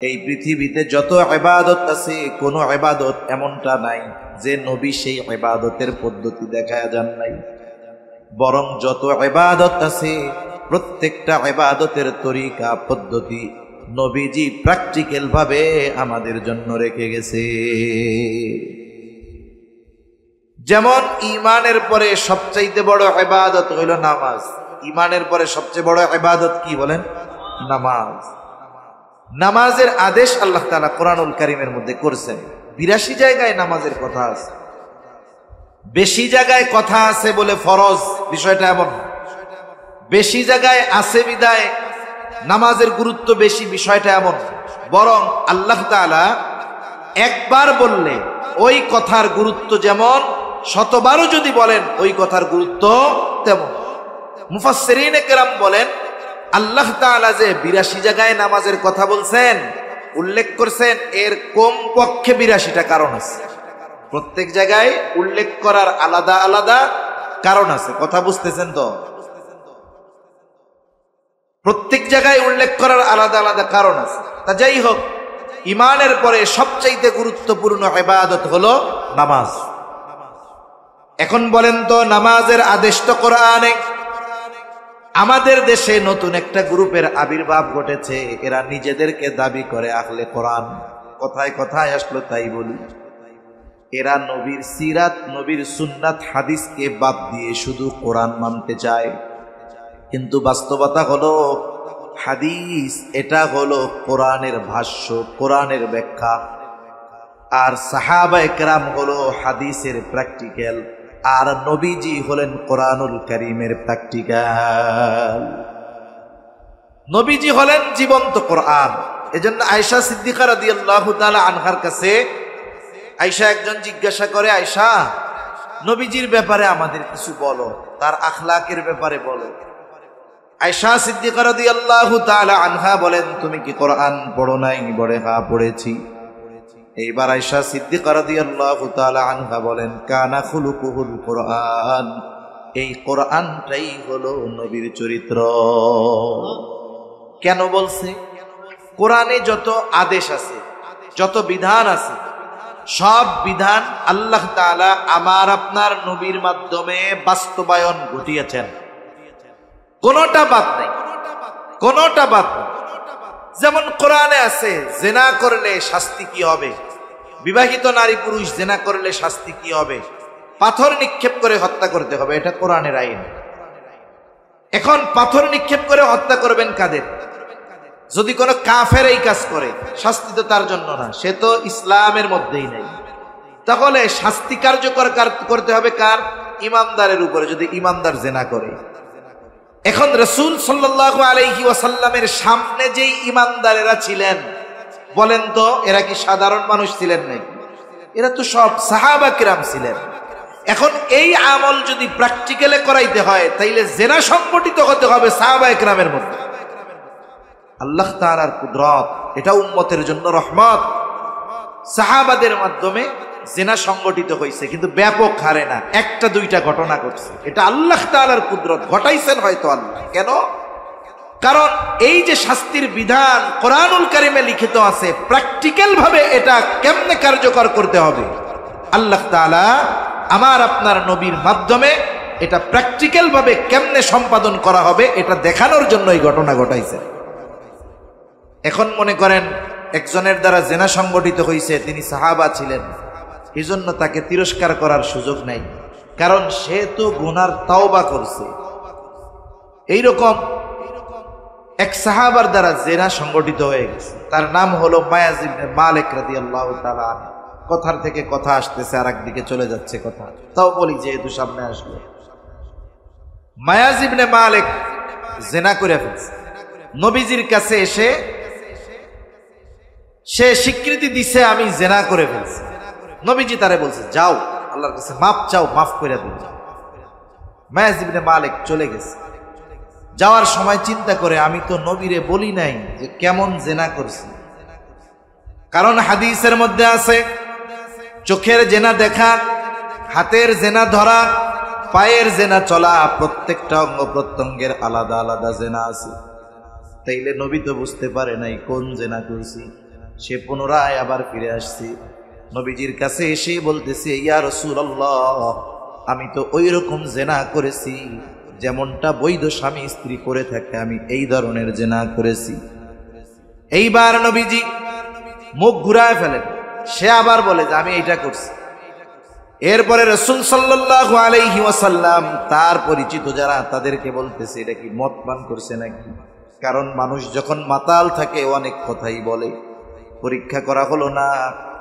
এই পৃথিবীতে যত ইবাদত আছে কোনো ইবাদত এমনটা নাই যে নবী সেই ইবাদতের পদ্ধতি দেখায়া যান নাই, বরং যত ইবাদত আছে প্রত্যেকটা ইবাদতের তরিকা পদ্ধতি নবীজি প্র্যাকটিক্যাল ভাবে আমাদের জন্য রেখে গেছে। যেমন ঈমানের পরে সবচাইতে বড় ইবাদত হইল নামাজ। ঈমানের পরে সবচেয়ে বড় ইবাদত কি বলেন? নামাজ। নামাজের আদেশ আল্লাহ তাআলা কোরআনুল কারীমের মধ্যে করেছেন। ৮২ জায়গায় নামাজের কথা আছে, বেশি জায়গায় কথা আছে বলে ফরজ বিষয়টা এমন, বেশি জায়গায় আছে বিদায় নামাজের গুরুত্ব বেশি বিষয়টা এমন, বরং আল্লাহ তাআলা একবার বললে ওই কথার গুরুত্ব যেমন, শতবারও যদি বলেন ওই কথার গুরুত্ব তেমন। মুফাসসিরিনে কেরাম বলেন আল্লাহ তাআলা যে ৮২ জায়গায় নামাজের কথা বলছেন, উল্লেখ করছেন, এর কমপক্ষে ৮২টা কারণ আছে। প্রত্যেক জায়গায় উল্লেখ করার আলাদা আলাদা কারণ আছে। কথা বুঝতেছেন তো? প্রত্যেক জায়গায় উল্লেখ করার আলাদা আলাদা কারণ আছে। তা যাই হোক, ঈমানের পরে সবচাইতে গুরুত্বপূর্ণ ইবাদত হলো নামাজ। এখন বলেন তো, নামাজের আদেশ তো কোরআনে। আমাদের দেশে নতুন একটা গ্রুপের আবির্ভাব ঘটেছে, এরা নিজেদেরকে দাবি করে আহলে কোরআন। কথায় কথায় আসলো তাই বলি, এরা নবীর সিরাত, নবীর সুন্নাত, হাদিসকে বাদ দিয়ে শুধু কোরআন মানতে চায়। কিন্তু বাস্তবতা হলো হাদিস এটা হলো কোরআনের ভাষ্য, কোরআনের ব্যাখ্যা, আর সাহাবায়ে কেরাম হলো হাদিসের প্র্যাকটিক্যাল, আর নবীজি হলেন কোরআনুল কারীমের প্র্যাকটিক্যাল। নবীজি হলেন জীবন্ত কোরআন। এজন্য আয়েশা সিদ্দিকা রাদিয়াল্লাহু তাআলা আনহার কাছে আয়েশা একজন জিজ্ঞাসা করে, আয়েশা, নবীজির ব্যাপারে আমাদের কিছু বলো, তার আখলাকের ব্যাপারে বলো। আয়েশা সিদ্দিকা রাদিয়াল্লাহু তাআলা আনহা বলেন, তুমি কি কোরআন পড়ো নাই? বলে, হ্যাঁ পড়েছি। এইবার আয়েশা সিদ্দিকা রাদিয়াল্লাহু তাআলা আনহা বলেন, কানা খুলুকুহুল কোরআন, এই কোরআনটাই হলো নবীর চরিত্র। কেন বলছে? কোরআনে যত আদেশ আছে, যত বিধান আছে, সব বিধান আল্লাহ তাআলা আমার আপনার নবীর মাধ্যমে বাস্তবায়ন ঘটিয়েছেন। কোনটা বাদ নাই, কোনটা বাদ নাই। যেমন কোরআনে আছে জিনা করলে শাস্তি কি হবে, বিবাহিত নারী পুরুষ জিনা করলে শাস্তি কি হবে, পাথর নিক্ষেপ করে হত্যা করতে হবে, এটা কোরআনের আইন। এখন পাথর নিক্ষেপ করে হত্যা করবেন কাদের? যদি কোনো কাফের এই কাজ করে, শাস্তি তো তার জন্য না, সে তো ইসলামের মধ্যেই নেই। তাহলে শাস্তি কার্যকর করতে হবে কার? ইমানদারের উপরে, যদি ইমানদার জিনা করে। এখন রাসূল সাল্লাল্লাহু আলাইহি ওয়াসাল্লামের সামনে যেই ইমানদারেরা ছিলেন, বলেন তো এরা কি সাধারণ মানুষ ছিলেন নাকি? এরা তো সব সাহাবা কিরাম ছিলেন। এখন এই আমল যদি প্র্যাকটিক্যালে করাইতে হয়, তাইলে জিনা সংগঠিত হতে হবে সাহাবায়ে কিরামের মধ্যে। আল্লাহ তাআলার কুদরত, এটা উম্মতের জন্য রহমত। সাহাবাদের মাধ্যমে জিনা সংগঠিত হয়েছে, কিন্তু ব্যাপক হারে না, একটা দুইটা ঘটনা ঘটছে। এটা আল্লাহ তাআলার কুদরত, ঘটাইছেন হয়তো আল্লাহ। কেন? কারণ এই যে শাস্তির বিধান কোরআনুল কারীমে লিখিত আছে, প্র্যাকটিক্যাল ভাবে এটা কেমনে কার্যকর করতে হবে, আল্লাহ তাআলা আমার আপনার নবীর মাধ্যমে এটা প্র্যাকটিক্যাল ভাবে কেমনে সম্পাদন করা হবে, এটা দেখানোর জন্য এই ঘটনা ঘটাইছে। এখন মনে করেন একজনের দ্বারা জিনা সংগঠিত হয়েছে, তিনি সাহাবা ছিলেন, এই জন্য তাকে তিরস্কার করার সুযোগ নাই, কারণ সে তো গুনার তাওবা করছে। এইরকম এক সাহাবার দ্বারা জিনা সংগঠিত হয়ে গেছে, তার নাম হলো মায়াজ ইবনে মালিক রাদিয়াল্লাহু তাআলা আনহু। কথার থেকে কথা আসতেছে, আর একদিকে চলে যাচ্ছে কথা, তাও বলি যেহেতু সামনে আসলো। মায়াজ ইবনে মালিক জিনা করে ফেলছে। নবীজির কাছে এসে সে স্বীকৃতি দিছে, আমি জিনা করে ফেলছি। নবীজি তারে বলছে, যাও আল্লাহর কাছে মাফ চাও, মাফ করে দিন। মায়াজ ইবনে মালিক চলে গেছে। যাওয়ার সময় চিন্তা করে, আমি তো নবীরে বলি নাই যে কেমন জিনা করছি। কারণ হাদিসের মধ্যে আছে, চোখের জিনা দেখা, হাতের জিনা ধরা, পায়ের জিনা চলা, প্রত্যেকটা অঙ্গ প্রত্যঙ্গের আলাদা আলাদা জিনা আছে। তাইলে নবী তো বুঝতে পারে নাই কোন জিনা করছি। সে পুনরায় আবার ফিরে আসছে, নবীজির কাছে এসে বলতেছে, ইয়া রাসূলুল্লাহ, আমি তো ওই রকম জেনা করেছি যেমনটা বৈধ স্বামী স্ত্রী করে থাকে, আমি এই ধরনের জেনা করেছি। এইবার নবীজি মুখ ঘুরায় ফেলেন, সে আবার বলে যে আমি এইটা করছি। এরপরে রাসূল সাল্লাল্লাহু আলাইহি ওয়াসাল্লাম তার পরিচিত যারা তাদেরকে বলতেছে, এটা কি মদ পান করছে নাকি? কারণ মানুষ যখন মাতাল থাকে অনেক কথাই বলে। পরীক্ষা করা হলো না,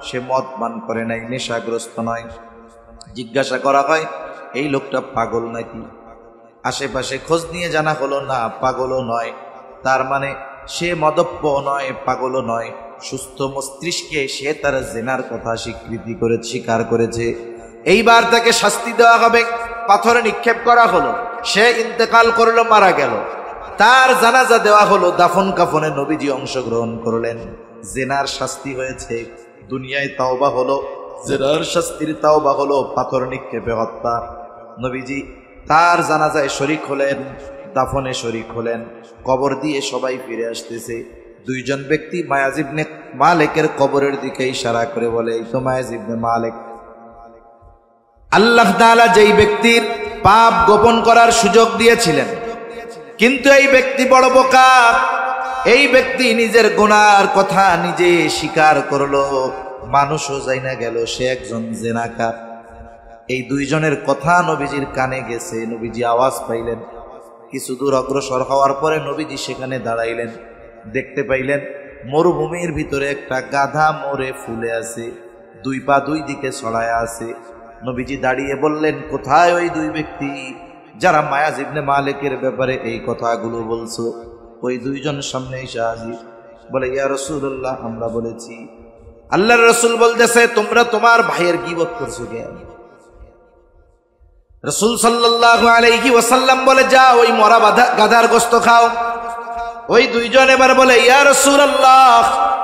সে মদ পান করে নাই, নেশাগ্রস্ত নয়। জিজ্ঞাসা করা হয়, এই লোকটা পাগল নাকি? আশেপাশে খোঁজ নিয়ে জানা হলো না, পাগলও নয়। তার মানে সে মদপ্য নয়, পাগলও নয়, সুস্থ মস্তিষ্কে সে তার জেনার কথা স্বীকার করেছে। এইবার তাকে শাস্তি দেওয়া হবে, পাথরে নিক্ষেপ করা হলো, সে ইন্তেকাল করলো, মারা গেল। তার জানাজা দেওয়া হলো, দাফন কাফনে নবীজি অংশগ্রহণ করলেন। জেনার শাস্তি হয়েছে, দুনিয়ায় তাওবা হলো, জেনার শাস্তির তাওবা হলো পাথর নিক্ষেপে হত্যা। নবীজি তার জানাজায় শরীক হলেন, দাফনে শরীক হলেন। কবর দিয়ে সবাই ফিরে আসতেছে। দুইজন ব্যক্তি মায়াজ ইবনে মালিকের কবরের দিকে ইশারা করে বলে, এই তো মায়াজ ইবনে মালিক। আল্লাহ তাআলা যেই ব্যক্তির পাপ গোপন করার সুযোগ দিয়েছিলেন, কিন্তু এই ব্যক্তি বড় বোকা। এই ব্যক্তি নিজের গুনার কথা নিজে স্বীকার করলো, মানুষও যাই না গেল সে একজন জেনাকার। এই দুইজনের কথা নবীজির কানে গেছে, নবীজি আওয়াজ পাইলেন। কিছু দূর অগ্রসর হওয়ার পরে নবীজি সেখানে দাঁড়াইলেন, দেখতে পাইলেন মরুভূমির ভিতরে একটা গাধা মরে ফুলে আছে, দুই পা দুই দিকে ছড়ায়া আছে। নবীজি দাঁড়িয়ে বললেন, কোথায় ওই দুই ব্যক্তি যারা মায়াজ ইবনে মালিকের ব্যাপারে এই কথাগুলো বলছো? ওই দুইজন সামনে এসে হাজির, বলে, ইয়া রাসূলুল্লাহ, আমরা বলেছি। আল্লাহর রাসূল বলতেছে, তোমরা তোমার ভাইয়ের গীবত করছো কেন? রাসূল সাল্লাল্লাহু আলাইহি ওয়াসাল্লাম বলে, যাও ওই মরা গাধার গোশত খাও। ওই দুইজন এবার বলে, ইয়া রাসূলুল্লাহ,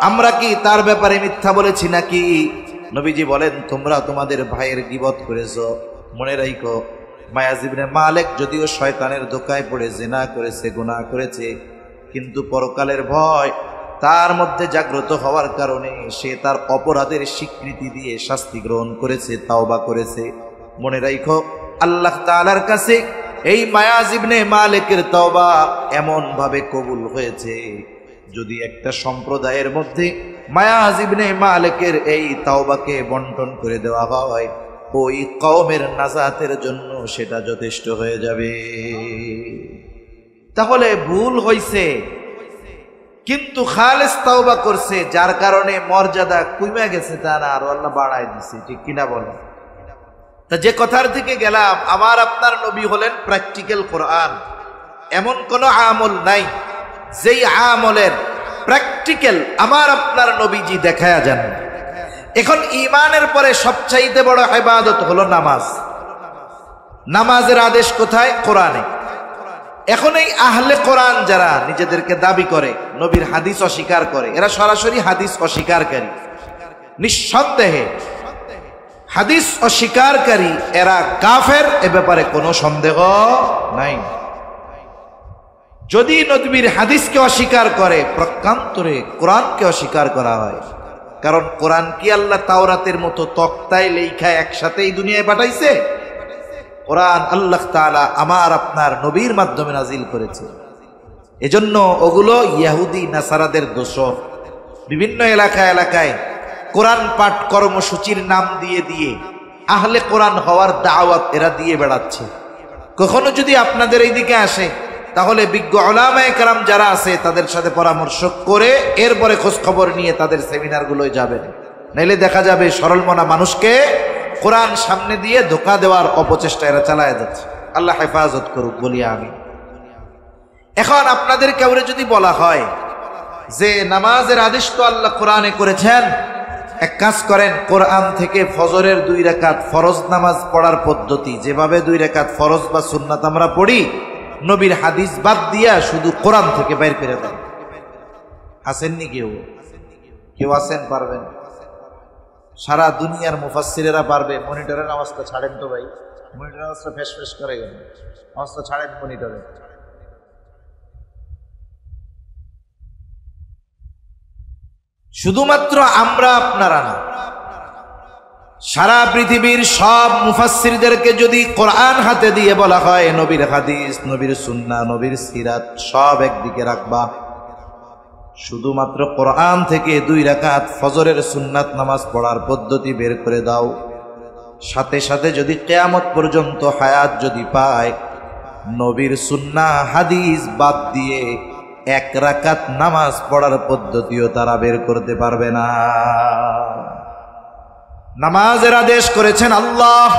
আমরা কি তার ব্যাপারে মিথ্যা বলেছি নাকি? নবীজি বলেন, তোমরা তোমাদের ভাইয়ের গীবত করেছো। মনে রাখো, মায়াজ ইবনে মালিক যদিও শয়তানের ধোঁকায় পড়ে জিনা করেছে, গুনাহ করেছে, কিন্তু পরকালের ভয় তার মধ্যে জাগ্রত হওয়ার কারণে সে তার অপরাধের স্বীকৃতি দিয়ে শাস্তি গ্রহণ করেছে, তাওবা করেছে। মনে রাখো, আল্লাহ তাআলার কাছে এই মায়াজ ইবনে মালিকের তাওবা এমন ভাবে কবুল হয়েছে, যদি একটা সম্প্রদায়ের মধ্যে মায়াজ ইবনে মালিকের এই তাওবাকে বন্টন করে দেওয়া হয়, ওই কওমের নাজাতের জন্য সেটা যথেষ্ট হয়ে যাবে। তাহলে ভুল হইছে, কিন্তু খালেস তাওবা করছে, যার কারণে মর্যাদা কমে গেছে তা না, আরো আল্লাহ বাড়ায় দিছে। ঠিক কিনা বলেন? তা যে কথার থেকে গেলাম, আমার আপনার নবী হলেন প্র্যাকটিক্যাল কোরআন। এমন কোন আমল নাই যেই আমলের প্র্যাকটিক্যাল আমার আপনার নবীজি দেখায়া যান। এখন ঈমানের পরে সবচাইতে বড় ইবাদত হলো নামাজ। নামাজের আদেশ কোথায়? কোরআনে। এখন এই আহলে কোরআন যারা নিজেদেরকে দাবি করে নবীর হাদিস অস্বীকার করে, এরা সরাসরি হাদিস অস্বীকারী। নিঃসন্দেহে হাদিস অস্বীকারী এরা কাফের, এ ব্যাপারে কোনো সন্দেহ নাই। যদি নবীর হাদিসকে অস্বীকার করে, প্রকান্তরে কোরআনকে অস্বীকার করা হয়। কারণ কোরআন কি আল্লাহ তাওরাতের মতো তক্তায় লেখা একসাথেই দুনিয়ায় পাঠাইছে? কোরআন আল্লাহ তাআলা আমার আপনার নবীর মাধ্যমে নাজিল করেছে। এজন্য ওগুলো ইহুদি নাসারাদের দোসর। বিভিন্ন এলাকায় কোরআন পাঠ কর্মসূচির নাম দিয়ে দিয়ে আহলে কোরআন হওয়ার দাওয়াত এরা দিয়ে বেড়াচ্ছে। কখনো যদি আপনাদের এইদিকে আসে, তাহলে বিজ্ঞ উলামায়ে কেরাম যারা আছে তাদের সাথে পরামর্শ করে এরপরে খোঁজ খবর নিয়ে তাদের সেমিনারগুলোয় যাবেন। নাইলে দেখা যাবে সরল মনা মানুষকে কোরআন সামনে দিয়ে ধোঁকা দেওয়ার অপচেষ্টা এরা চালায় যাচ্ছে। আল্লাহ হেফাজত করুক, বলি আমি। এখন আপনাদের কাউরে যদি বলা হয় যে নামাজের আদেশ তো আল্লাহ কোরআনে করেছেন, এক কাজ করেন, কোরআন থেকে ফজরের 2 রাকাত ফরজ নামাজ পড়ার পদ্ধতি, যেভাবে 2 রাকাত ফরজ বা সুন্নাত আমরা পড়ি, নবীর হাদিস বাদ দিয়া শুধু কোরআন থেকে বের করে দেন। আসেননি কেউ আছেন? পারবেন? সারা দুনিয়ার মুফাসসিরেরা পারবে। মনিটরের আওয়াজটা ছাড়েন তো ভাই, মনিটরের আওয়াজটা ফেস করে গেল, আওয়াজটা ছাড়েন মনিটরে। শুধুমাত্র আমরা আপনারা না, সারা পৃথিবীর সব মুফাসসিরদেরকে যদি কোরআন হাতে দিয়ে বলা হয় নবীর হাদিস, নবীর সুন্নাহ, নবীর সিরাত সব একদিকে রাখবা, শুধুমাত্র কোরআন থেকে 2 রাকাত ফজরের সুন্নাত নামাজ পড়ার পদ্ধতি বের করে দাও, সাথে সাথে যদি কিয়ামত পর্যন্ত হায়াত যদি পায়, নবীর সুন্নাহ হাদিস বাদ দিয়ে 1 রাকাত নামাজ পড়ার পদ্ধতিও তারা বের করতে পারবে না। নামাজের আদেশ করেছেন আল্লাহ,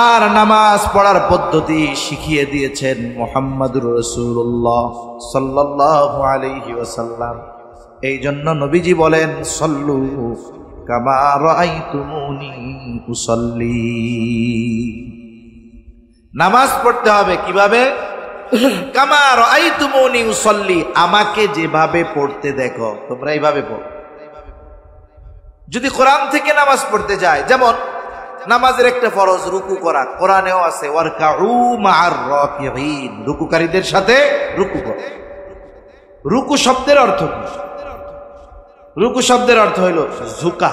আর নামাজ পড়ার পদ্ধতি শিখিয়ে দিয়েছেন মুহাম্মদুর রাসূলুল্লাহ সাল্লাল্লাহু আলাইহি ওয়াসাল্লাম। এই জন্য নবীজি বলেন, সল্লু কামা রাআইতুমুনি উসাল্লি। নামাজ পড়তে হবে কিভাবে? কামা রাআইতুমুনি উসাল্লি, আমাকে যেভাবে পড়তে দেখো তোমরা এইভাবে পড়ো। যদি কোরআন থেকে নামাজ পড়তে যায়, যেমন নামাজের একটা ফরজ রুকু করা, কোরআনেও আছে ওয়ারকাউ মা'আর রাকিঈন, রুকুকারীদের সাথে রুকু করো। রুকু শব্দের অর্থ কি? রুকু শব্দের অর্থ হইল ঝুঁকা।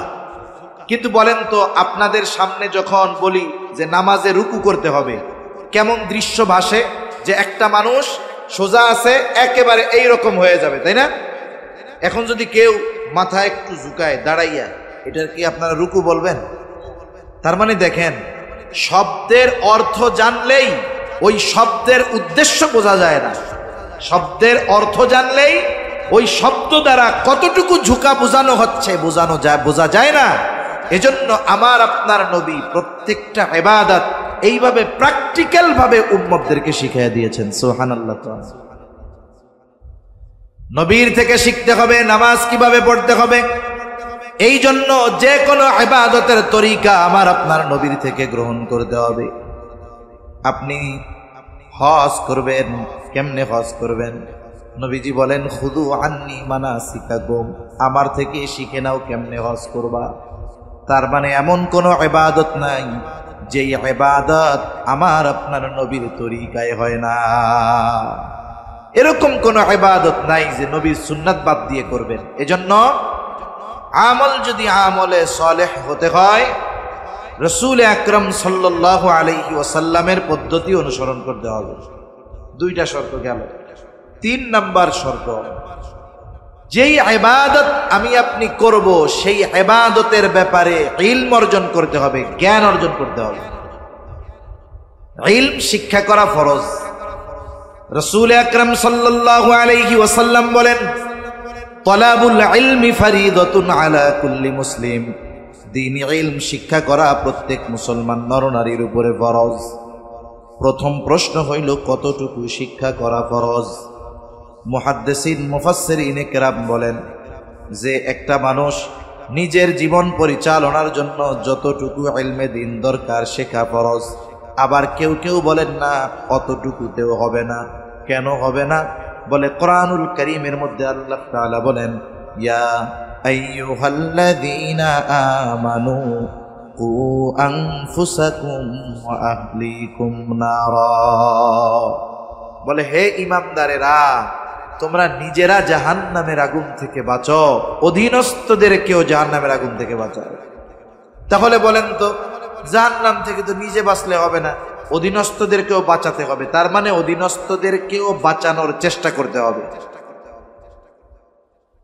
কিন্তু বলেন তো, আপনাদের সামনে যখন বলি যে নামাজে রুকু করতে হবে, কেমন দৃশ্য ভাসে যে একটা মানুষ সোজা আছে একেবারে এইরকম হয়ে যাবে, তাই না? এখন যদি কেউ মাথা একটু ঝুঁকায় দাঁড়াইয়া, এটার কি আপনারা রুকু বলবেন? তার মানে দেখেন, শব্দের অর্থ জানলেই ওই শব্দের উদ্দেশ্য বোঝা যায় না। শব্দের অর্থ জানলেই ওই শব্দ দ্বারা কতটুকু ঝুঁকা বোঝানো হচ্ছে বোঝা যায় না। এজন্য আমার আপনার নবী প্রত্যেকটা ইবাদত এইভাবে প্র্যাকটিক্যাল ভাবে উম্মতদেরকে শিখিয়ে দিয়েছেন। সুবহানাল্লাহ। নবীর থেকে শিখতে হবে নামাজ কিভাবে পড়তে হবে। এই জন্য যে কোনো ইবাদতের তরিকা আমার আপনার নবীর থেকে গ্রহণ করতে হবে। আপনি হজ করবেন, কেমনে হজ করবেন? নবীজি বলেন, খুদু আন্নি মানাসিকাকুম, আমার থেকে শিখে নাও কেমনে হজ করবা। তার মানে এমন কোনো ইবাদত নাই যে ইবাদত আমার আপনার নবীর তরিকায় হয় না। এরকম কোনো ইবাদত নাই যে নবীর সুন্নাত বাদ দিয়ে করবেন। এজন্য আমল যদি আমলে সালেহ হতে হয়, রাসূল আকরাম সাল্লাল্লাহু আলাইহি ওয়াসাল্লামের পদ্ধতি অনুসরণ করতে হবে। 2টা শর্ত গেল। 3 নাম্বার শর্ত, যেই ইবাদত আমি আপনি করব সেই ইবাদতের ব্যাপারে ইলম অর্জন করতে হবে, জ্ঞান অর্জন করতে হবে। ইলম শিক্ষা করা ফরজ। রাসূল আকরাম সাল্লাল্লাহু আলাইহি ওয়াসাল্লাম বলেন, তলাবুল ইলমি ফরিদাতুন আলা কুল্লি মুসলিম, দ্বীনি ইলম শিক্ষা করা প্রত্যেক মুসলমান নরনারীর উপরে ফরজ। প্রথম প্রশ্ন হইল, কতটুকু শিক্ষা করা ফরজ? মুহাদ্দিসিন মুফাসসিরিন কেরাম বলেন যে একটা মানুষ নিজের জীবন পরিচালনার জন্য যতটুকু ইলমে দ্বীন দরকার শেখা ফরজ। আবার কেউ কেউ বলেন না, অতটুকুতেও হবে না। কেন হবে না? বলে কোরআনুল কারীমের মধ্যে আল্লাহ তাআলা বলেন, ইয়া আইয়ুহাল্লাযীনা আমানু কু আনফুসাকুম ওয়া আহলিকুম নারা, বলে হে ঈমানদারেরা, তোমরা নিজেরা জাহান্নামের আগুন থেকে বাঁচো, অধীনস্থদেরকেও জাহান্নামের আগুন থেকে বাঁচাও। তাহলে বলেন তো, জাহান্নাম থেকে তো নিজে বাঁচলে হবে না, অধীনস্থদেরকেও বাঁচাতে হবে। তার মানে অধীনস্থদেরকেও বাঁচানোর চেষ্টা করতে হবে।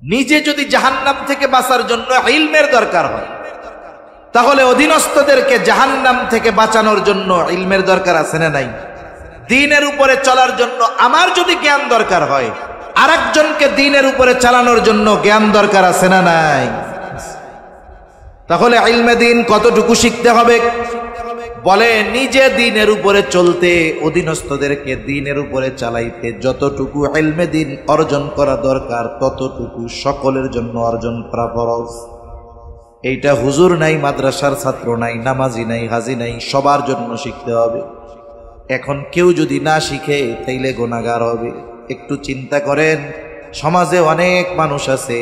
নিজে যদি জাহান্নাম থেকে বাঁচার জন্য ইলমের দরকার হয়, তাহলে অধীনস্থদেরকে জাহান্নাম থেকে বাঁচানোর জন্য ইলমের দরকার আছে না নাই? দ্বীনের উপরে চলার জন্য আমার যদি জ্ঞান দরকার হয়, আরেকজনকে দ্বীনের উপরে চালানোর জন্য জ্ঞান দরকার আছে না নাই? তাহলে ইলমে দ্বীন কতটুকু শিখতে হবে? বলে নিজে দ্বীনের উপরে চলতে, অধীনস্থদেরকে দ্বীনের উপরে চালাইতে যতটুকু ইলমে দ্বীন অর্জন করা দরকার ততটুকু সকলের জন্য অর্জন করা ফরজ। এইটা হুজুর নাই, মাদ্রাসার ছাত্র নাই, নামাজি নাই, হাজি নাই, সবার জন্য শিখতে হবে। এখন কেউ যদি না শিখে তাইলে গুনাহগার হবে। একটু চিন্তা করেন, সমাজে অনেক মানুষ আছে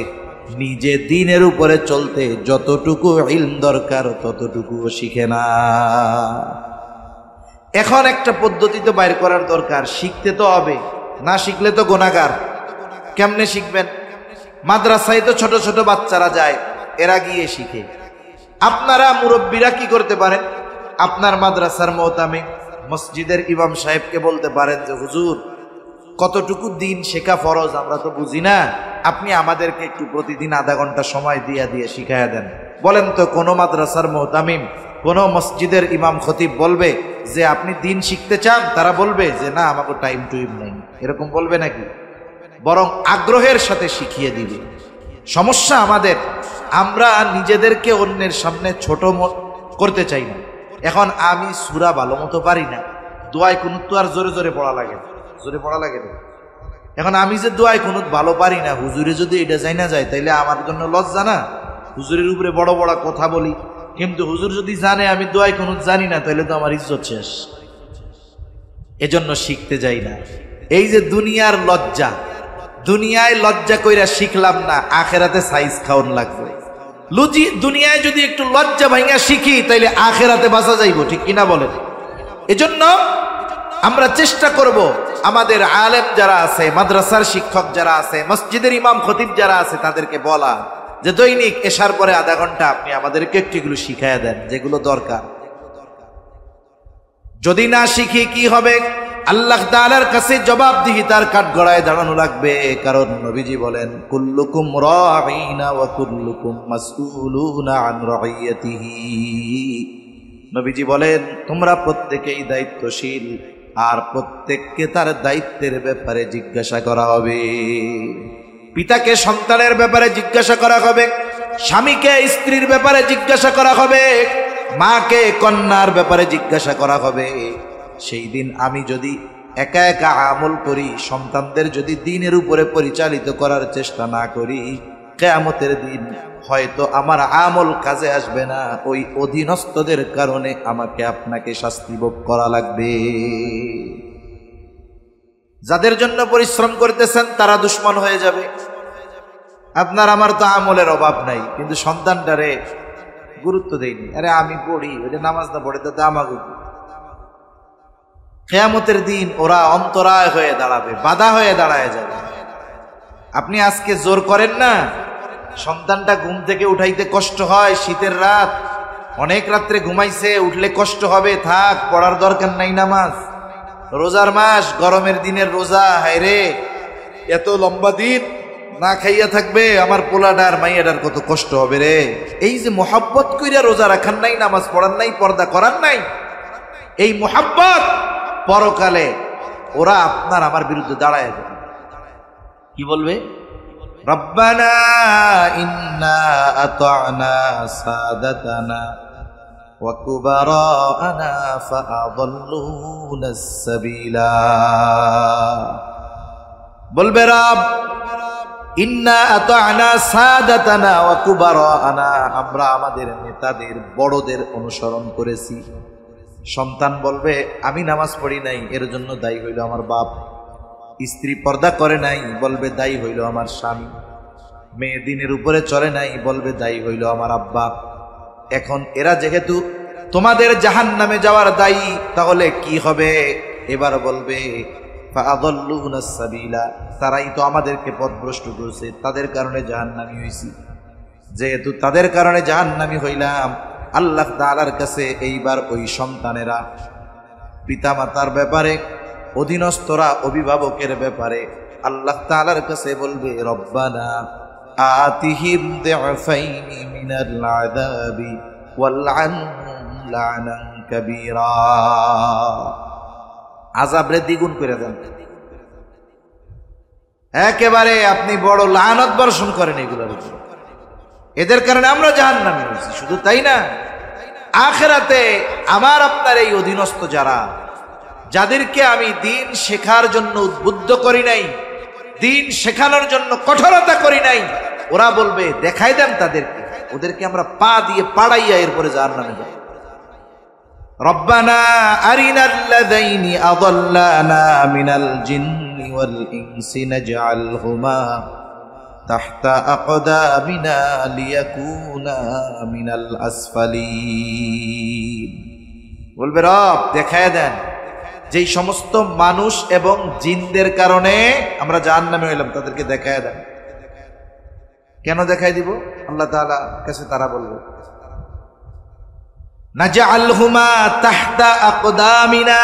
নিজে দ্বীনের উপরে চলতে যতটুকু ইলম দরকার ততটুকু শিখে না। এখন একটা পদ্ধতি তো বাইর করার দরকার, শিখতে তো হবে, না শিখলে তো গুনাহগার। কেমনে শিখবেন? মাদ্রাসায় তো ছোট ছোট বাচ্চারা যায়, এরা গিয়ে শিখে। আপনারা মুরব্বীরা কি করতে পারেন? আপনার মাদ্রাসার মুতামিম মসজিদের ইমাম সাহেবকে বলতে পারেন যে হুজুর, কতটুকু দিন শেখা ফরজ আমরা তো বুঝি না, আপনি আমাদেরকে একটু প্রতিদিন আধা ঘন্টা সময় দিয়ে শিখাইয়া দেন। বলেন তো কোন মাদ্রাসার মুতামিম, কোন মসজিদের ইমাম খতিব বলবে যে আপনি দিন শিখতে চান? তারা বলবে যে না, আমাকে টাইম টুইম নেই, এরকম বলবে নাকি? বরং আগ্রহের সাথে শিখিয়ে দিবে। সমস্যা আমাদের, আমরা নিজেদেরকে অন্যের সামনে ছোট করতে চাই না। এখন আমি সূরা ভালো মতো পারি না, দোয়ায় কুনুত তো আর জোরে জোরে পড়া লাগে না, জোরে পড়া লাগে না। এখন আমি যে দোয়ায় কুনুত ভালো পারি না, হুজুরে যদি এটা যাই না যায় তাইলে আমার জন্য লজ্জা না? হুজুরের উপরে বড় বড় কথা বলি, কিন্তু হুজুর যদি জানে আমি দোয়ায় কুনুত জানি না, তাহলে তো আমার ইজ্জত শেষ। এজন্য শিখতে যাই না। এই যে দুনিয়ার লজ্জা, দুনিয়ায় লজ্জা কইরা শিখলাম না, আখেরাতে সাইজ খাওন লাগবে। দুনিয়ায় যদি একটু লজ্জা ভাঙা শিখি তাইলে আখেরাতে বাঁচা যাইব, ঠিক কিনা বলেন? এজন্য আমরা চেষ্টা করব আমাদের আলেম যারা আছে, মাদ্রাসার শিক্ষক যারা আছে, মসজিদের ইমাম খতিব যারা আছে, তাদেরকে বলা যে দৈনিক এশার পরে আধা ঘন্টা আপনি আমাদেরকে একটুগুলো শিখাইয়া দেন, যেগুলো দরকার। যদি না শিখি কি হবে? আল্লাহ তাআলার কাছে জবাবদিহিতার কাঠগড়ায় দাঁড়ানো লাগবে। কারণ নবীজি বলেন কুল্লুকুম রাঈনা ওয়া কুল্লুকুম মাসউলুনা আন রাইয়াতিহি। নবীজি বলেন তোমরা প্রত্যেকেই দায়িত্বশীল, আর প্রত্যেককে তার দায়িত্বের ব্যাপারে জিজ্ঞাসা করা হবে। পিতাকে সন্তানের ব্যাপারে জিজ্ঞাসা করা হবে, স্বামীকে স্ত্রীর ব্যাপারে জিজ্ঞাসা করা হবে, মাকে কন্যার ব্যাপারে জিজ্ঞাসা করা হবে। সেই দিন আমি যদি একা একা আমল করি, সন্তানদের যদি দ্বীনের উপরে পরিচালিত করার চেষ্টা না করি, কিয়ামতের দিন হয়তো আমার আমল কাজে আসবে না। ওই অধীনস্থদের কারণে আমাকে আপনাকে শাস্তি ভোগ করা লাগবে। যাদের জন্য পরিশ্রম করতেছেন তারা দুশ্মন হয়ে যাবে। আপনার আমার তো আমলের অভাব নাই, কিন্তু সন্তানটারে গুরুত্ব দেয়নি। আরে আমি পড়ি, ওই যে নামাজ না পড়ে তাতে আমাকে। কিয়ামতের দিন ওরা অন্তরায় হয়ে দাঁড়াবে, বাধা হয়ে দাঁড়ায় যাবে। আপনি আজকে জোর করেন না, সন্তানটা ঘুম থেকে উঠাইতে কষ্ট হয়, শীতের রাত, অনেক রাত্রে ঘুমাইছে, উঠলে কষ্ট হবে, থাক, পড়ার দরকার নাই নামাজ। রোজার মাস, গরমের দিনের রোজা, হায় রে এত লম্বা দিন না খাইয়া থাকবে, আমার পোলাডার মাইয়াডার কত কষ্ট হবে রে। এই যে মোহাব্বত কইরা রোজা রাখার নাই, নামাজ পড়ার নাই, পর্দা করার নাই, এই মোহাব্বত পরকালে ওরা আপনার আমার বিরুদ্ধে দাঁড়ায় যাবে। কি বলবে? রব্বানা ইন্না আতা'না সাদাতানা ওয়া কুবারা'না ফাআযাল্লুনাস সাবিলা। বলবে রব ইন্না আতা'না সাদাতানা ওয়া কুবারা'না, আমরা আমাদের নেতাদের বড়দের অনুসরণ করেছি। সন্তান বলবে আমি নামাজ পড়ি নাই, এর জন্য দায়ী হইল আমার বাপ। স্ত্রী পর্দা করে নাই, বলবে দায়ী হইল আমার স্বামী। মেয়ে দিনের উপরে চলে নাই, বলবে দায়ী হইল আমার আব্বা। এখন এরা যেহেতু তোমাদের জাহান্নামে যাওয়ার দায়ী, তাহলে কি হবে? এবার বলবে ফাআযাল্লুনাস সাবিলা, তারাই তো আমাদেরকে পথভ্রষ্ট করেছে, তাদের কারণে জাহান্নামী হইছি। যেহেতু তাদের কারণে জাহান্নামী হইলাম, আল্লাহ তাআলার কাছে এইবার ওই সন্তানেরা পিতামাতার ব্যাপারে, অধীনস্থরা অভিভাবকের ব্যাপারে আল্লাহ তাআলার কাছে বলবে রব্বানা আতিহিম দি'ফাইনি মিনাল আযাবি ওয়ালআনহুম লা'নান কাবীরা। আযাবরে দ্বিগুণ করে দেন, একেবারে আপনি বড় লানত বর্ষণ করেন এগুলোর উপর। এদের কারণে আমরা জাহান্নামী হয়েছি। শুধু তাই না, আখিরাতে আমার আপনার এই অধীনস্থ যারা, যাদেরকে আমি দিন শেখার জন্য উদ্বুদ্ধ করি নাই, দিন শেখানোর জন্য কঠোরতা করি নাই, ওরা বলবে দেখাই দেন তাদেরকে, ওদেরকে আমরা পা দিয়ে পাড়াইয়া এরপরে জাহান্নামে যাব। রব্বানা আরিনাল্লাযাইনি আযাল্লানা মিনাল জিন্নি ওয়াল ইনসি নাজআলহুমা তাহতা আকদামিনা লিয়াকুনা মিনাল আসফালিন। বলবে রব দেখায় দেন যেই সমস্ত মানুষ এবং জিনদের কারণে আমরা জাহান্নামে হইলাম, তাদেরকে দেখায় দেন। কেন দেখাই দিব? আল্লাহ তাআলা কাছে তারা বলবে নাজআলহুমা তাহতা আকদামিনা,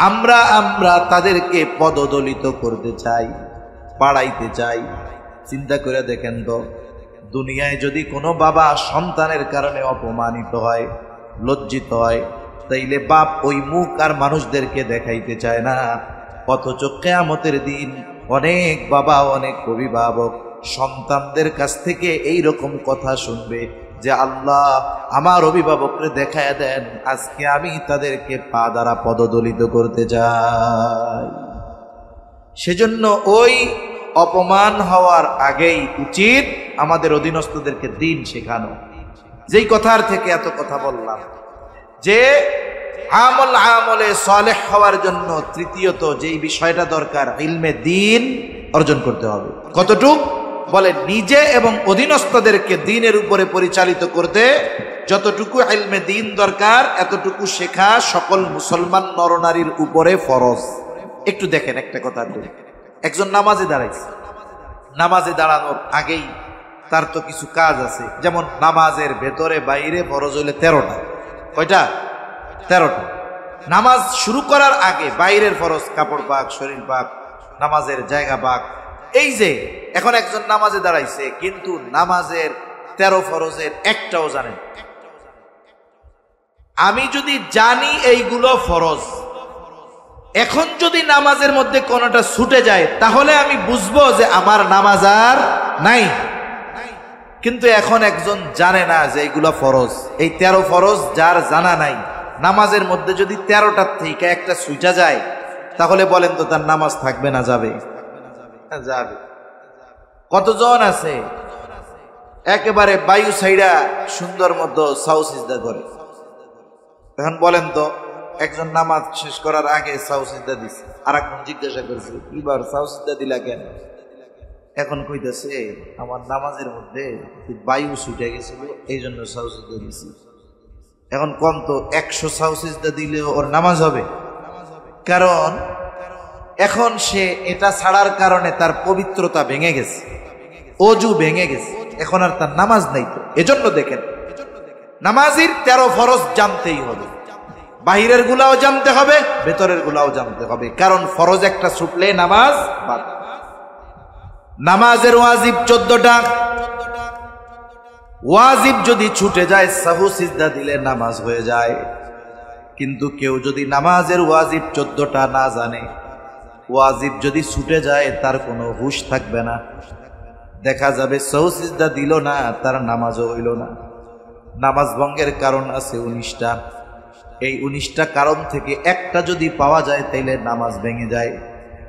আমরা তাদেরকে পদদলিত করতে চাই, বাড়াইতে চাই। চিন্তা করে দেখেন তো, দুনিয়ায় যদি কোনো বাবা সন্তানের কারণে অপমানিত হয়, লজ্জিত হয়, তাইলে বাপ ওই মুখ আর মানুষদেরকে দেখাইতে চায় না। অথচ কিয়ামতের দিন অনেক বাবা, অনেক অভিভাবক সন্তানদের কাছ থেকে এই রকম কথা শুনবে যে আল্লাহ আমার অভিভাবককে দেখায় দেন, আজকে আমি তাদেরকে পা দ্বারা পদদলিত করতে চাই। সেজন্য ওই অপমান হওয়ার আগেই উচিত আমাদের অধীনস্থদেরকে দিন শেখানো। যেই কথার থেকে এত কথা বললাম যে আমলে সালেহ হওয়ার জন্য তৃতীয়ত যেই বিষয়টা দরকার, ইলমে দ্বীন অর্জন করতে হবে। কতটুক? বলে নিজে এবং অধীনস্থদেরকে দ্বীনের উপরে পরিচালিত করতে যতটুকু ইলমে দ্বীন দরকার, এতটুকু শেখা সকল মুসলমান নরনারীর উপরে ফরজ। একটু দেখেন একটা কথা, একজন নামাজে দাঁড়াইছে, নামাজে দাঁড়ানোর আগেই তার তো কিছু কাজ আছে। যেমন নামাজের ভেতরে বাইরে ফরজ হইলে 13টা। কয়টা? 13টা। নামাজ শুরু করার আগে বাইরের ফরজ, কাপড় পাক, শরীর পাক, নামাজের জায়গা পাক। এই যে এখন একজন নামাজে দাঁড়াইছে, কিন্তু নামাজের 13 ফরজের একটাও জানেন। আমি যদি জানি এইগুলো ফরজ, এখন যদি নামাজের মধ্যে কোনোটা ছুটে যায়, তাহলে আমি বুঝবো যে আমার নামাজ আর নাই। কিন্তু এখন একজন জানে না যে এইগুলো ফরজ। এই 13 ফরজ যার জানা নাই, নামাজের মধ্যে যদি 13টার থেকে একটা ছুটে যায়, তাহলে বলেন তো তার নামাজ থাকবে না যাবে? যাবে। কতজন আছে একেবারে বায়ু সাইডা সুন্দর মতো সাউ সিজদা করে? এখন বলেন তো, একজন নামাজ শেষ করার আগে সাউ সিজদা দিছে, আর একজন জিজ্ঞাসা করছে এবার সাউ সিজদা দিলা কেন? এখন কইতেছে আমার নামাজের মধ্যে বায়ু ছুটে গেছিল, এই জন্য সাউ সিজদা দিছি। এখন কম তো 100 সাউ সিজদা দিলেও ওর নামাজ হবে? কারণ এখন সে এটা ছাড়ার কারণে তার পবিত্রতা ভেঙে গেছে, অজু ভেঙে গেছে, এখন আর তার নামাজ নাই। তো এজন্য দেখেন, নামাজের 13 ফরজ জানতেই হবে, বাহিরের গুলাও জানতে হবে, ভেতরের গুলাও জানতে হবে। কারণ ফরজ একটা ছুটলে নামাজ বাদ। নামাজের ওয়াজিব 14টা। ওয়াজিব যদি ছুটে যায়, সাহু সিজদা দিলে নামাজ হয়ে যায়। কিন্তু কেউ যদি নামাজের ওয়াজিব 14টা না জানে, ওয়াজিব যদি ছুটে যায়, তার কোনো হুঁশ থাকবে না। দেখা যাবে সাহু সিজদা দিল না, তার নামাজও হইল না। নামাজ ভঙ্গের কারণ আছে 19টা। এই 19টা কারণ থেকে একটা যদি পাওয়া যায়, তাইলে নামাজ ভেঙে যায়।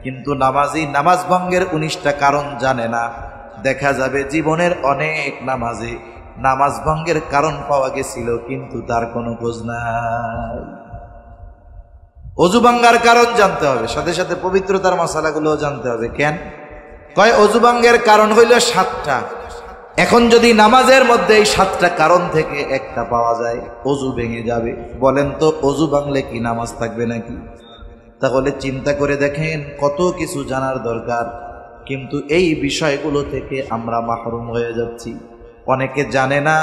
কিন্তু নামাজি নামাজ ভঙ্গের 19টা কারণ জানে না। দেখা যাবে জীবনের অনেক নামাজে নামাজ ভঙ্গের কারণ পাওয়া গেছিল, কিন্তু তার কোনো খোঁজ নাই। অজু ভাঙ্গার কারণ জানতে হবে, সাথে সাথে পবিত্রতার মশালাগুলো জানতে হবে। কেন কয় অজু ভাঙ্গের কারণ হইল 7টা। এখন যদি নামাজের মধ্যে এই 7টা কারণ থেকে একটা পাওয়া যায়, অজু ভেঙে যাবে। বলেন তো অজু ভাঙলে কি নামাজ থাকবে নাকি? তাহলে চিন্তা করে দেখেন, কত কিছু জানার দরকার, কিন্তু এই বিষয়গুলো থেকে আমরা মাহরুম হয়ে যাচ্ছি। অনেকে জানে না,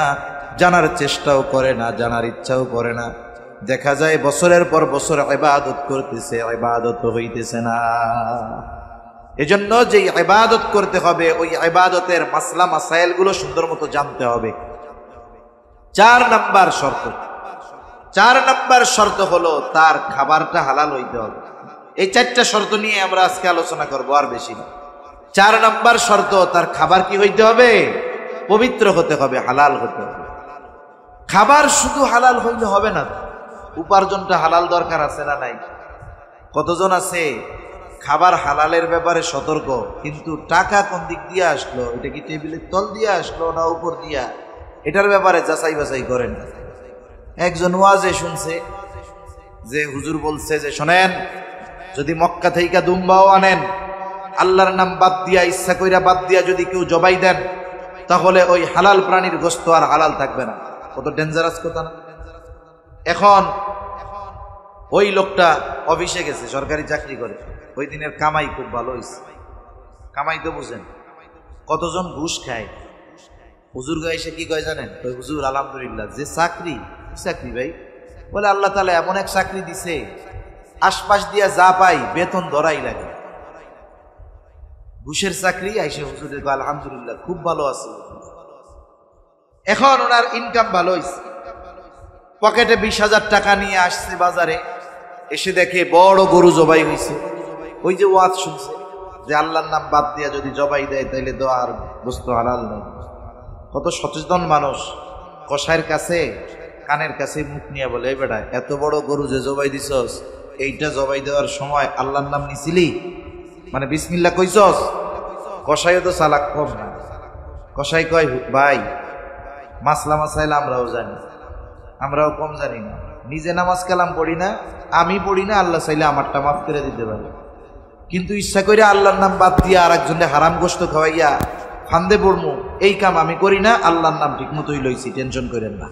জানার চেষ্টাও করে না, জানার ইচ্ছাও করে না। দেখা যায় বছরের পর বছর ইবাদত করতেছে, ইবাদত হইতেছে না। এজন্য যে ইবাদত করতে হবে, ওই ইবাদতের মাসলা মাসাইল গুলো সুন্দর মতো জানতে হবে। 4 নাম্বার শর্ত হলো তার খাবারটা হালাল হইতে হবে। এই 4টা শর্ত নিয়ে আমরা আজকে আলোচনা করব, আর বেশি না। 4 নাম্বার শর্ত, তার খাবার কি হইতে হবে? পবিত্র হতে হবে, হালাল হতে হবে। খাবার শুধু হালাল হইলে হবে না, উপার্জনটা হালাল দরকার আছে না নাই? কতজন আছে খাবার হালালের ব্যাপারে সতর্ক, কিন্তু টাকা কোন দিক দিয়ে আসলো, এটা কি টেবিলের তল দিয়ে আসলো না উপর দিয়া, এটার ব্যাপারে যাচাই বাছাই করেন। একজন ওয়াজে শুনছে যে হুজুর বলছে যে শোনেন, যদি মক্কা থেকে দুম্বাও আনেন, আল্লাহর নাম বাদ দিয়া, ইচ্ছা কইরা বাদ দিয়া যদি কেউ জবাই দেন, তাহলে ওই হালাল প্রাণীর গোশত আর হালাল থাকবে না। কত ডেঞ্জারাস কথা না? এখন ওই লোকটা অফিসে গেছে, সরকারি চাকরি করে, ওই দিনের কামাই খুব ভালো হয়েছে। কামাই তো বুঝেন, কতজন ঘুষ খায়। হুজুর গায়ে এসে কি কয় জানেন? হুজুর আলহামদুলিল্লাহ, যে চাকরি চাকরি ভাই বলে আল্লাহ তাআলা এমন এক চাকরি দিছে, আশপাশ দিয়া যা পাই বেতন ধরাই লাগে। ঘুষের চাকরি আইসে হুজুরের কয় আলহামদুলিল্লাহ খুব ভালো আছে। এখন ওনার ইনকাম ভালো হয়েছে, পকেটে 20,000 টাকা নিয়ে আসছে বাজারে, এসে দেখে বড় গরু জবাই হয়েছে। ওই যে ওয়াজ শুনছে যে আল্লাহর নাম বাদ দিয়া যদি জবাই দেয় তাইলে তো আর বস্তু হালাল নেই। কত সচেতন মানুষ কসাইয়ের কাছে কানের কাছে মুখ নিয়ে বলে, এই বেটা এত বড় গরু যে জবাই দিছস, এইটা জবাই দেওয়ার সময় আল্লাহর নাম নিছিলি, মানে বিসমিল্লাহ কইছস? কসাইও তো চালাক কম না। কসাই কয়, ভাই মাসলা মাসাইল আমরাও জানি, আমরাও কম জানি না, নিজে নামাজ কালাম পড়ি না, আমি পড়ি না, আল্লাহ চাইলে আমারটা মাফ করে দিতে পারে, কিন্তু ইচ্ছা করে আল্লাহর নাম বাদ দিয়ে আর একজনে হারাম গোশত খাওয়াইয়া ফান্দে পড়মু এই কাম আমি করি না, আল্লাহর নাম ঠিক মতোই লইছি, টেনশন করেন না।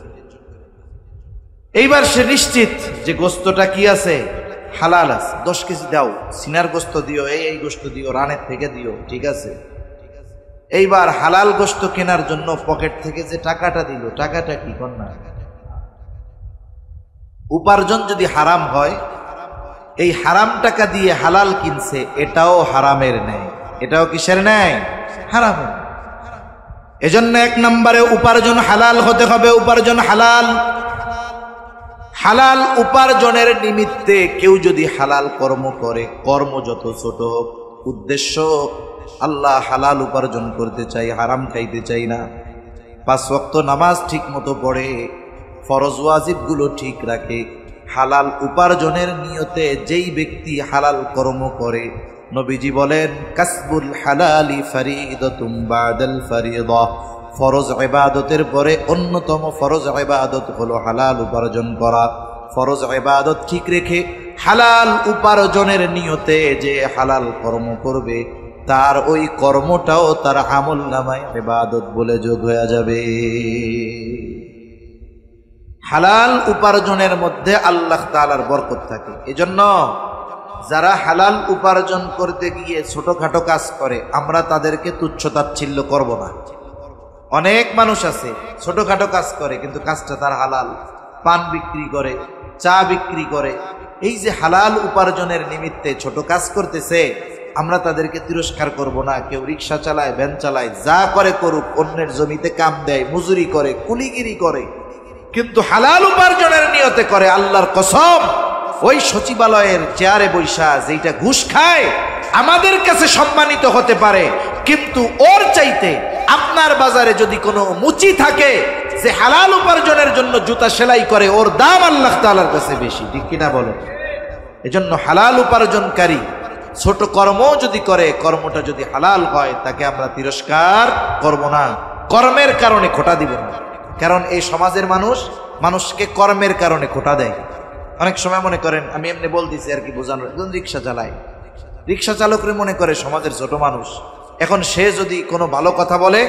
এইবার সে নিশ্চিত যে গোস্তটা কি আছে, হালাল আছে। 10 কেজি দাও, সিনার গোস্ত দিও, এই গোস্ত দিও, রানের থেকে দিও, ঠিক আছে। এইবার হালাল গোস্ত কেনার জন্য পকেট থেকে যে টাকাটা দিল, টাকাটা কি কন্যা উপার্জন যদি হারাম হয়, এই হারাম টাকা দিয়ে হালাল কিনছে, এটাও হারামের ন্যায়। এটাও কিসের ন্যায়? হারামের। এজন্য 1 নম্বরে উপার্জন হালাল হতে হবে। উপার্জন হালাল। হালাল উপার্জনের নিমিত্তে কেউ যদি হালাল কর্ম করে, কর্ম যত ছোট, উদ্দেশ্য আল্লাহ হালাল উপার্জন করতে চাই, হারাম খাইতে চাই না, 5 ওয়াক্ত নামাজ ঠিক মতো পড়ে, ফরজ ওয়াজিবগুলো ঠিক রাখে, হালাল উপার্জনের নিয়তে যেই ব্যক্তি হালাল কর্ম করে, নবীজি বলেন কাসবুল হালালি ফারিদাতুম বাদাল ফারিদা, ফরজ ইবাদতের পরে অন্যতম ফরজ ইবাদত হলো হালাল উপার্জন করা। ফরজ ইবাদত ঠিক রেখে হালাল উপার্জনের নিয়তে যে হালাল কর্ম করবে, তার ওই কর্মটাও তার আমল নামায় ইবাদত বলে যোগ হয়ে যাবে। হালাল উপার্জনের মধ্যে আল্লাহ তাআলার বরকত থাকে। এজন্য যারা হালাল উপার্জন করতে গিয়ে ছোটখাটো কাজ করে, আমরা তাদেরকে তুচ্ছ-তাচ্ছিল্য করব না। অনেক মানুষ আছে ছোটখাটো কাজ করে কিন্তু কাজটা তার হালাল, পান বিক্রি করে, চা বিক্রি করে, এই যে হালাল উপার্জনের নিমিত্তে ছোট কাজ করতেছে, আমরা তাদেরকে তিরস্কার করব না। কেউ রিক্সা চালায়, ভ্যান চালায়, যা করে করুক, অন্যের জমিতে কাম দেয়, মজুরি করে, কুলিগিরি করে, কিন্তু হালাল উপার্জনের নিয়তে করে, আল্লাহর কসম ওই সচিবালয়ের চেয়ারে বৈশা যেটা ঘুষ খায় আমাদের কাছে সম্মানিত হতে পারে, কিন্তু ওর চাইতে আপনার বাজারে যদি কোনো মুচি থাকে যে হালাল উপার্জনের জন্য জুতা সেলাই করে, ওর দাম আল্লাহ তাআলার কাছে বেশি। ঠিক কিনা বলেন? এজন্য হালাল উপার্জনকারী ছোট কর্ম যদি করে, কর্মটা যদি হালাল হয়, তাকে আমরা তিরস্কার করব না, কর্মের কারণে খোটা দিব না। কারণ এই সমাজের মানুষকে কর্মের কারণে খোটা দেয়। অনেক সময় মনে করেন, আমি এমনি বলতেছি আর কি বোঝানোর, একজন রিক্সা চালায়, রিক্সা চালকরে মনে করে সমাজের ছোট মানুষ। এখন সে যদি কোনো ভালো কথা বলে,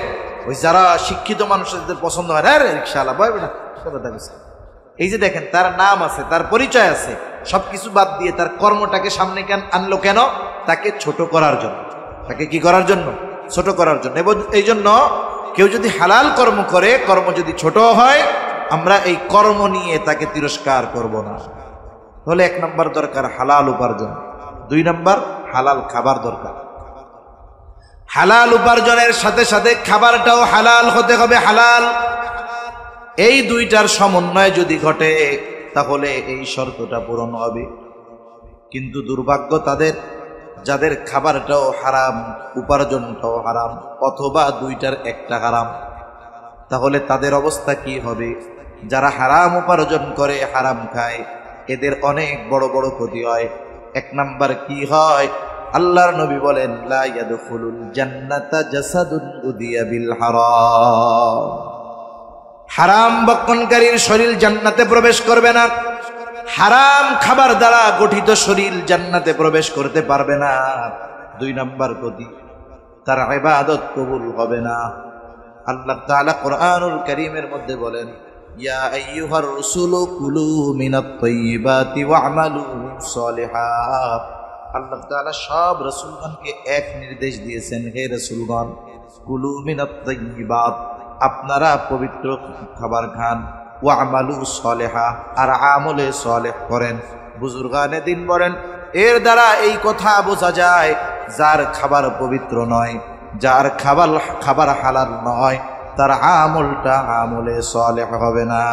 ওই যারা শিক্ষিত মানুষদের পছন্দ হয়, হ্যাঁ রিক্সাওয়ালা বয় বেটা, এই যে দেখেন তার নাম আছে, তার পরিচয় আছে, সবকিছু বাদ দিয়ে তার কর্মটাকে সামনে আনলো কেন? তাকে ছোট করার জন্য। তাকে কি করার জন্য? ছোট করার জন্য। এবং এই জন্য কেউ যদি হালাল কর্ম করে, কর্ম যদি ছোট হয়, আমরা এই কর্ম নিয়ে তাকে তিরস্কার করব না। তাহলে 1 নম্বর দরকার হালাল উপার্জন, 2 নম্বর হালাল খাবার দরকার। হালাল উপার্জনের সাথে সাথে খাবারটাও হালাল হতে হবে, হালাল। এই দুইটার সমন্বয় যদি ঘটে তাহলে এই শর্তটা পূরণ হবে। কিন্তু দুর্ভাগ্য তাদের যাদের খাবারটাও হারাম, উপার্জনটাও হারাম, অথবা দুইটার একটা হারাম, তাহলে তাদের অবস্থা কি হবে? যারা হারাম উপার্জন করে, হারাম খায়, এদের অনেক বড় বড় ক্ষতি হয়। 1 নাম্বার কি হয়? আল্লাহর নবী বলেন লা ইয়াদখুলুল জান্নাতা জাসাদুন উদিয়া বিল হারাম। হারাম ভক্ষণকারীর শরীর জান্নাতে প্রবেশ করবে না। হারাম খাবার দ্বারা গঠিত শরীর জান্নাতে প্রবেশ করতে পারবে না। 2 নাম্বার ক্ষতি, তার ইবাদত কবুল হবে না। আল্লাহ তাআলা কোরআনুল কারীমের মধ্যে বলেন ইয়া আইয়ুহার রাসূলু কুলু মিনাত তাইয়্যিবাতি ওয়া'মালু সলিহাত। আল্লাহ তাআলা সব রাসূলগণকে এক নির্দেশ দিয়েছেন, হে রাসূলগণ কুলু মিনাত তাইয়্যিবাত, আপনারা পবিত্র খাবার খান, ওয়া আমালু সলেহা, আর আমলে সলেহ করেন। বুজুর্গানে দিন বলেন, এর দ্বারা এই কথা বোঝা যায় যার খাবার পবিত্র নয়, যার খাবার হালাল নয়, তার আমলটা আমলে সলেহ হবে না।